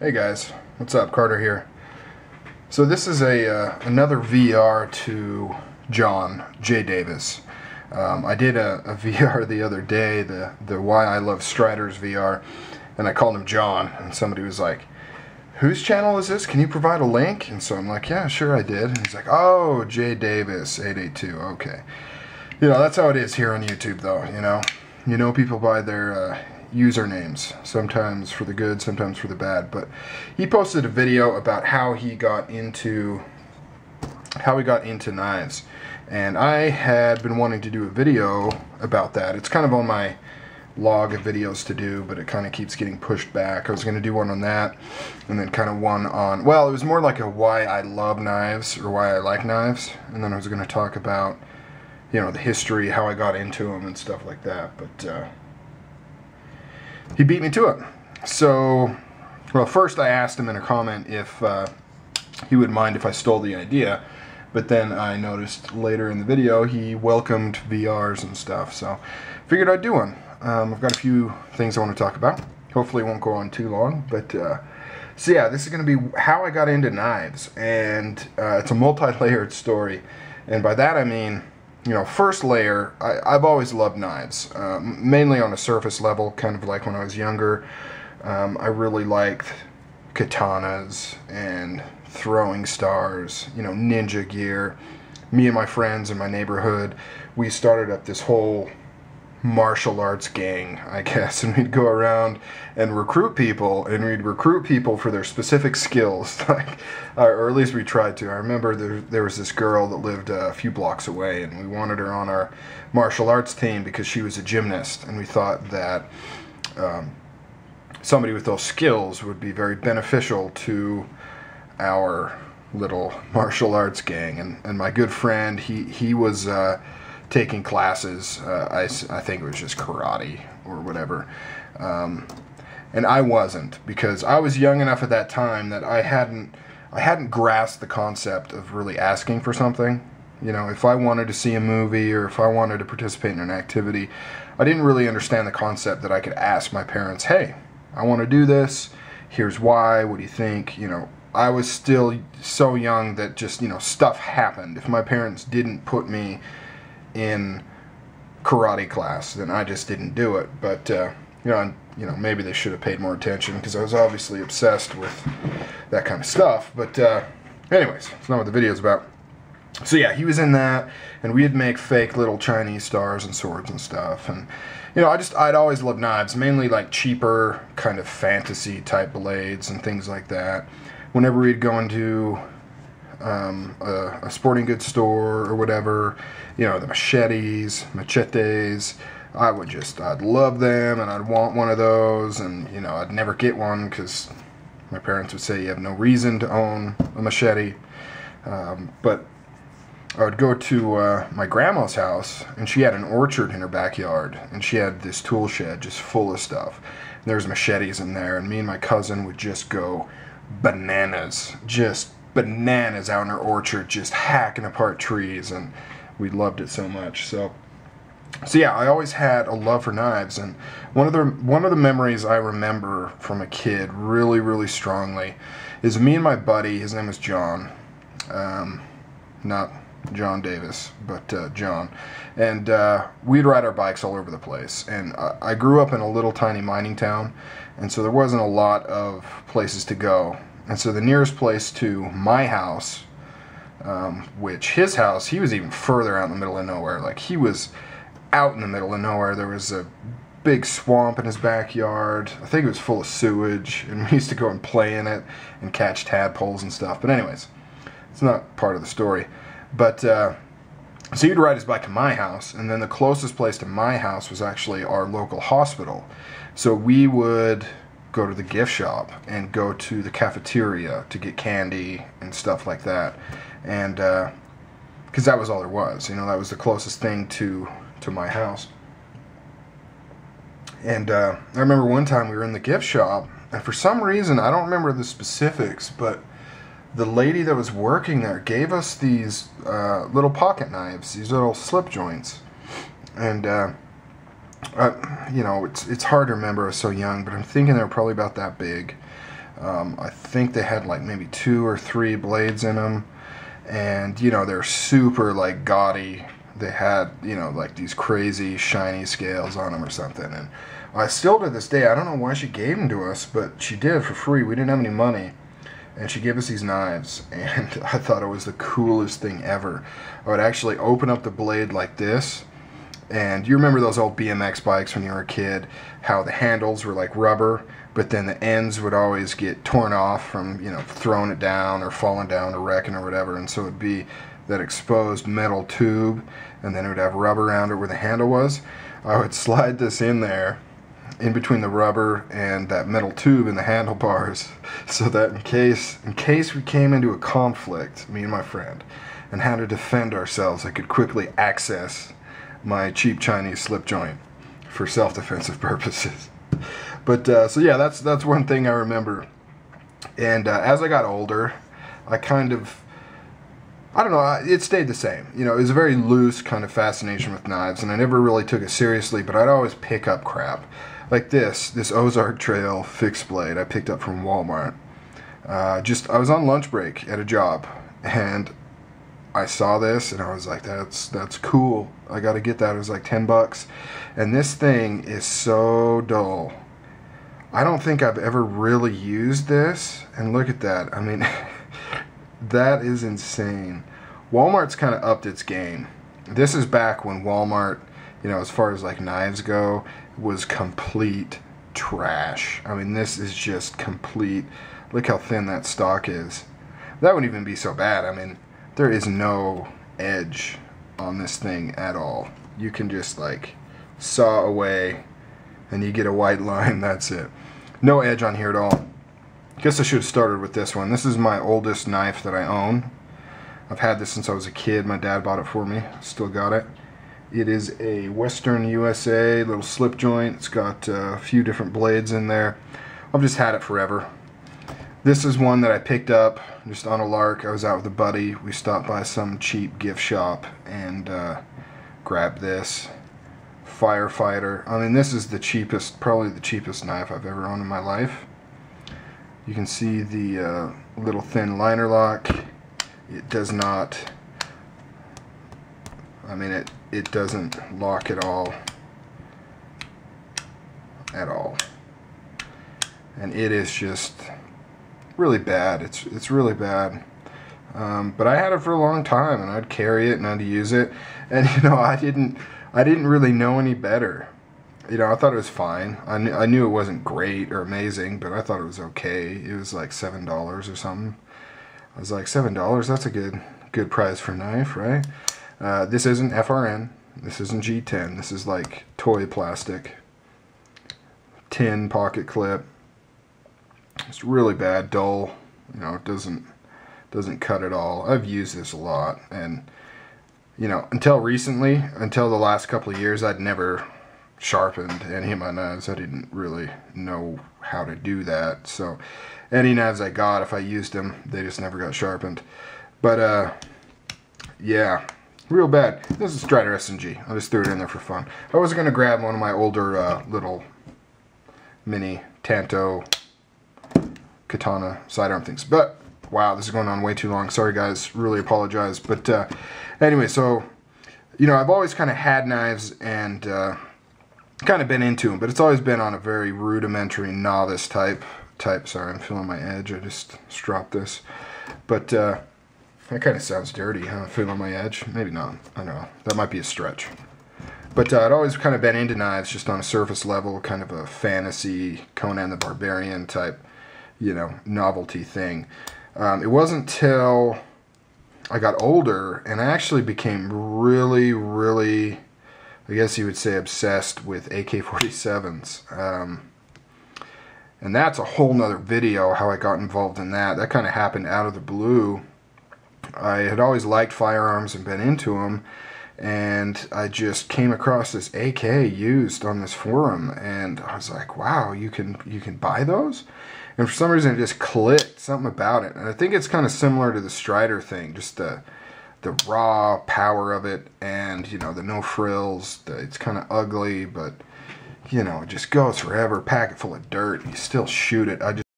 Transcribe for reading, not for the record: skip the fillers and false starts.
Hey guys, what's up? Carter here. So this is another VR to John J. Davis. I did a VR the other day, the Why I Love Striders VR, and I called him John, and somebody was like, "Whose channel is this? Can you provide a link?" And so I'm like, "Yeah, sure I did." And he's like, "Oh, J. Davis 882. Okay." You know, that's how it is here on YouTube, though. You know people by their usernames, sometimes for the good, sometimes for the bad. But he posted a video about how he got into knives, and I had been wanting to do a video about that. It's kind of on my log of videos to do, but it kind of keeps getting pushed back. I was going to do one on that, and then kind of one on, well, it was more like a why I love knives or why I like knives, and then I was going to talk about, you know, the history, how I got into them and stuff like that. But he beat me to it. So, well, first I asked him in a comment if he would mind if I stole the idea, but then I noticed later in the video he welcomed VRs and stuff, so figured I'd do one. I've got a few things I want to talk about. Hopefully it won't go on too long, but so yeah, this is going to be how I got into knives, and it's a multi-layered story, and by that I mean, you know, first layer, I've always loved knives, mainly on a surface level, kind of like when I was younger. I really liked katanas and throwing stars, you know, ninja gear. Me and my friends in my neighborhood, we started up this whole martial arts gang, I guess, and we'd go around and recruit people, and we'd recruit people for their specific skills, like, or at least we tried to. I remember there was this girl that lived a few blocks away, and we wanted her on our martial arts team because she was a gymnast, and we thought that somebody with those skills would be very beneficial to our little martial arts gang. And my good friend, he was taking classes, I think it was just karate or whatever, and I wasn't, because I was young enough at that time that I hadn't grasped the concept of really asking for something. You know, if I wanted to see a movie or if I wanted to participate in an activity, I didn't really understand the concept that I could ask my parents, "Hey, I want to do this, here's why, what do you think?" You know, I was still so young that just, you know, stuff happened. If my parents didn't put me in karate class, then I just didn't do it. But you know, maybe they should have paid more attention, because I was obviously obsessed with that kind of stuff. But anyways, that's not what the video's about. So yeah, he was in that, and we'd make fake little Chinese stars and swords and stuff. And you know, I'd always loved knives, mainly like cheaper kind of fantasy type blades and things like that. Whenever we'd go into a sporting goods store or whatever, you know, the machetes, I'd love them, and I'd want one of those, and you know, I'd never get one because my parents would say you have no reason to own a machete. But I would go to my grandma's house, and she had an orchard in her backyard, and she had this tool shed just full of stuff. And there was machetes in there, and me and my cousin would just go bananas, out in her orchard, just hacking apart trees, and we loved it so much. So yeah, I always had a love for knives, and one of the memories I remember from a kid really, really strongly is me and my buddy. His name was John, not John Davis, but John, and we'd ride our bikes all over the place. And I grew up in a little tiny mining town, and so there wasn't a lot of places to go. And so the nearest place to my house, which his house, he was even further out in the middle of nowhere. Like, he was out in the middle of nowhere. There was a big swamp in his backyard. I think it was full of sewage, and we used to go and play in it and catch tadpoles and stuff. But anyways, it's not part of the story. But so he'd ride his bike to my house, and then the closest place to my house was actually our local hospital. So we would go to the gift shop and go to the cafeteria to get candy and stuff like that, and because that was all there was, you know, that was the closest thing to my house. And I remember one time we were in the gift shop, and for some reason, I don't remember the specifics, but the lady that was working there gave us these little pocket knives, these little slip joints, and you know, it's hard to remember, I was so young, but I'm thinking they were probably about that big. I think they had like maybe 2 or 3 blades in them, and you know, they're super like gaudy. They had, you know, like these crazy shiny scales on them or something. And I still to this day, I don't know why she gave them to us, but she did for free. We didn't have any money, and she gave us these knives, and I thought it was the coolest thing ever. I would actually open up the blade like this, and you remember those old BMX bikes when you were a kid, how the handles were like rubber, but then the ends would always get torn off from, you know, throwing it down or falling down or wrecking or whatever, and so it would be that exposed metal tube, and then it would have rubber around it where the handle was. I would slide this in there, in between the rubber and that metal tube and the handlebars, so that in case we came into a conflict, me and my friend, and had to defend ourselves, I could quickly access my cheap Chinese slip joint for self-defensive purposes. But so yeah, that's one thing I remember. And as I got older, I don't know, it stayed the same. You know, it was a very loose kind of fascination with knives, and I never really took it seriously, but I'd always pick up crap. Like this Ozark Trail fixed blade I picked up from Walmart. I was on lunch break at a job, and I saw this, and I was like, that's cool. I gotta get that. It was like $10. And this thing is so dull. I don't think I've ever really used this, and look at that. I mean, that is insane. Walmart's kind of upped its game. This is back when Walmart, you know, as far as like knives go, was complete trash. I mean, this is just complete. Look how thin that stock is. That wouldn't even be so bad. I mean, there is no edge on this thing at all. You can just like saw away and you get a white line, that's it. No edge on here at all. Guess I should have started with this one. This is my oldest knife that I own. I've had this since I was a kid. My dad bought it for me. Still got it. It is a Western USA little slip joint. It's got a few different blades in there. I've just had it forever. This is one that I picked up just on a lark. I was out with a buddy. We stopped by some cheap gift shop and grabbed this. Firefighter. I mean, this is the cheapest, probably the cheapest knife I've ever owned in my life. You can see the little thin liner lock. It does not, I mean, it doesn't lock at all. At all. And it is just really bad. It's really bad. But I had it for a long time, and I'd carry it and I'd use it. And you know, I didn't really know any better. You know, I thought it was fine. I knew it wasn't great or amazing, but I thought it was okay. It was like $7 or something. I was like, $7? That's a good price for a knife, right? This isn't FRN. This isn't G10. This is like toy plastic. Tin pocket clip. It's really bad, dull. You know, it doesn't cut at all. I've used this a lot, and you know, until recently, until the last couple of years, I'd never sharpened any of my knives. I didn't really know how to do that. So any knives I got, if I used them, they just never got sharpened. But yeah, real bad. This is Strider S&G. I just threw it in there for fun. I was going to grab one of my older little mini Tanto katana sidearm things, but wow, this is going on way too long. Sorry guys, really apologize. But anyway, so you know, I've always kind of had knives and kind of been into them, but it's always been on a very rudimentary novice type. Sorry, I'm feeling my edge. I just dropped this, but that kind of sounds dirty, huh? Feeling my edge? Maybe not. I don't know. That might be a stretch. But I'd always kind of been into knives just on a surface level, kind of a fantasy Conan the Barbarian type, you know, novelty thing. It wasn't till I got older and I actually became really, really, I guess you would say, obsessed with AK-47s. And that's a whole nother video, how I got involved in that. That kind of happened out of the blue. I had always liked firearms and been into them, and I just came across this AK used on this forum, and I was like, wow, you can buy those? And for some reason it just clicked, something about it. And I think it's kind of similar to the Strider thing, just the raw power of it, and you know, the no frills. It's kind of ugly, but you know, it just goes forever. Pack it full of dirt, you still shoot it.